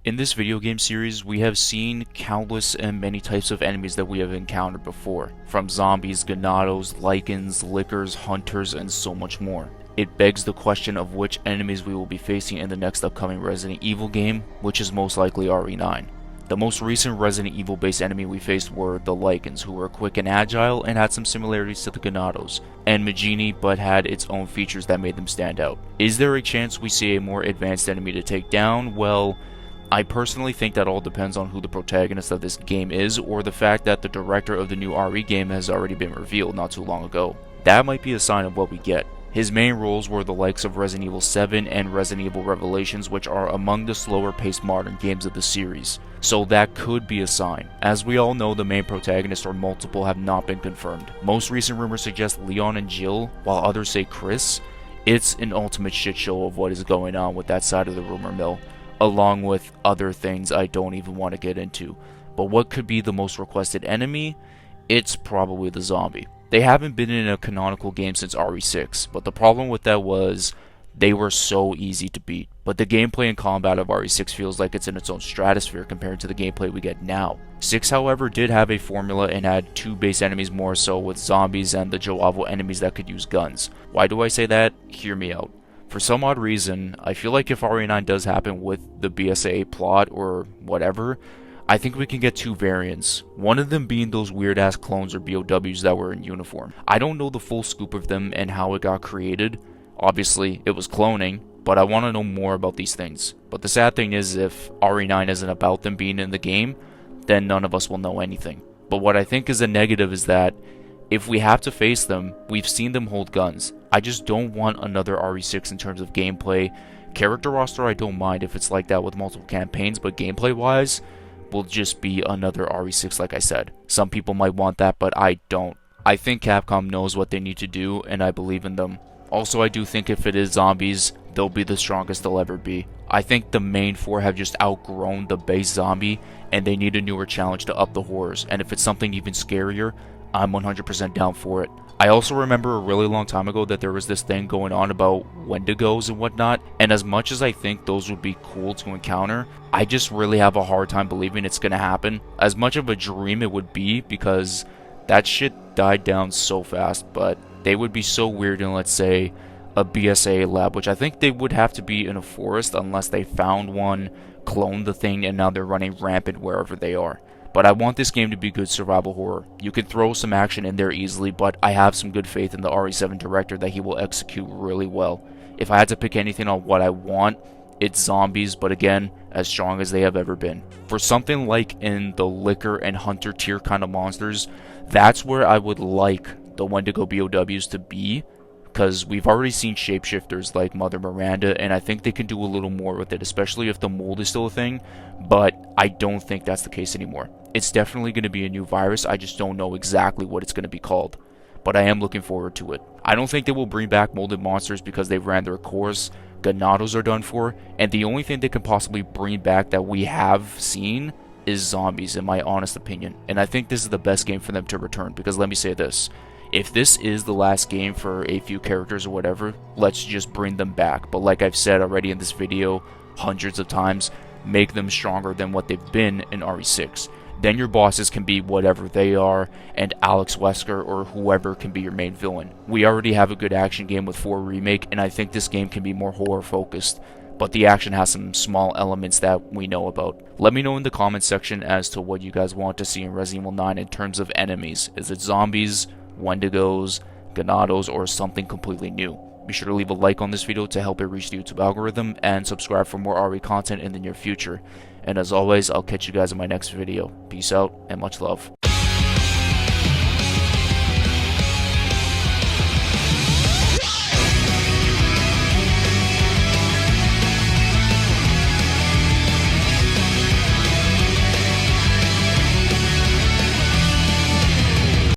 In this video game series, we have seen countless and many types of enemies that we have encountered before, from zombies, ganados, lycans, lickers, hunters, and so much more. It begs the question of which enemies we will be facing in the next upcoming Resident Evil game, which is most likely RE9. The most recent Resident Evil based enemy we faced were the Lycans, who were quick and agile and had some similarities to the Ganados, and Majini, but had its own features that made them stand out. Is there a chance we see a more advanced enemy to take down? Well, I personally think that all depends on who the protagonist of this game is, or the fact that the director of the new RE game has already been revealed not too long ago. That might be a sign of what we get. His main roles were the likes of Resident Evil 7 and Resident Evil Revelations, which are among the slower paced modern games of the series. So that could be a sign. As we all know, the main protagonist or multiple have not been confirmed. Most recent rumors suggest Leon and Jill, while others say Chris. It's an ultimate shit show of what is going on with that side of the rumor mill, along with other things I don't even want to get into. But what could be the most requested enemy? It's probably the zombie. They haven't been in a canonical game since RE6, but the problem with that was they were so easy to beat. But the gameplay and combat of RE6 feels like it's in its own stratosphere compared to the gameplay we get now. 6, however, did have a formula and had two base enemies more so, with zombies and the Joavo enemies that could use guns. Why do I say that? Hear me out. For some odd reason, I feel like if RE9 does happen with the BSAA plot or whatever, I think we can get two variants, one of them being those weird ass clones or BOWs that were in uniform. I don't know the full scoop of them and how it got created. Obviously, it was cloning, but I want to know more about these things. But the sad thing is, if RE9 isn't about them being in the game, then none of us will know anything. But what I think is a negative is that if we have to face them, we've seen them hold guns. I just don't want another RE6 in terms of gameplay. Character roster, I don't mind if it's like that with multiple campaigns, but gameplay wise, will just be another RE6 like I said. Some people might want that, but I don't. I think Capcom knows what they need to do, and I believe in them. Also, I do think if it is zombies, they'll be the strongest they'll ever be. I think the main four have just outgrown the base zombie, and they need a newer challenge to up the horrors, and if it's something even scarier, I'm 100% down for it. I also remember a really long time ago that there was this thing going on about Wendigos and whatnot, and as much as I think those would be cool to encounter, I just really have a hard time believing it's gonna happen. As much of a dream it would be, because that shit died down so fast, but they would be so weird in, let's say, a BSAA lab, which I think they would have to be in a forest unless they found one, cloned the thing, and now they're running rampant wherever they are. But I want this game to be good survival horror. You can throw some action in there easily, but I have some good faith in the RE7 director that he will execute really well. If I had to pick anything on what I want, it's zombies, but again, as strong as they have ever been. For something like in the Licker and Hunter tier kind of monsters, that's where I would like the Wendigo BOWs to be, because we've already seen shapeshifters like Mother Miranda, and I think they can do a little more with it, especially if the mold is still a thing, but I don't think that's the case anymore. It's definitely going to be a new virus, I just don't know exactly what it's going to be called, but I am looking forward to it. I don't think they will bring back molded monsters because they ran their course. Ganados are done for, and the only thing they can possibly bring back that we have seen is zombies, in my honest opinion, and I think this is the best game for them to return, because let me say this. If this is the last game for a few characters or whatever, let's just bring them back. But like I've said already in this video hundreds of times, make them stronger than what they've been in RE6. Then your bosses can be whatever they are, and Alex Wesker or whoever can be your main villain. We already have a good action game with 4 Remake, and I think this game can be more horror focused, but the action has some small elements that we know about. Let me know in the comments section as to what you guys want to see in Resident Evil 9 in terms of enemies. Is it zombies, Wendigos, Ganados, or something completely new? Be sure to leave a like on this video to help it reach the YouTube algorithm, and subscribe for more RE content in the near future. And as always, I'll catch you guys in my next video. Peace out, and much love.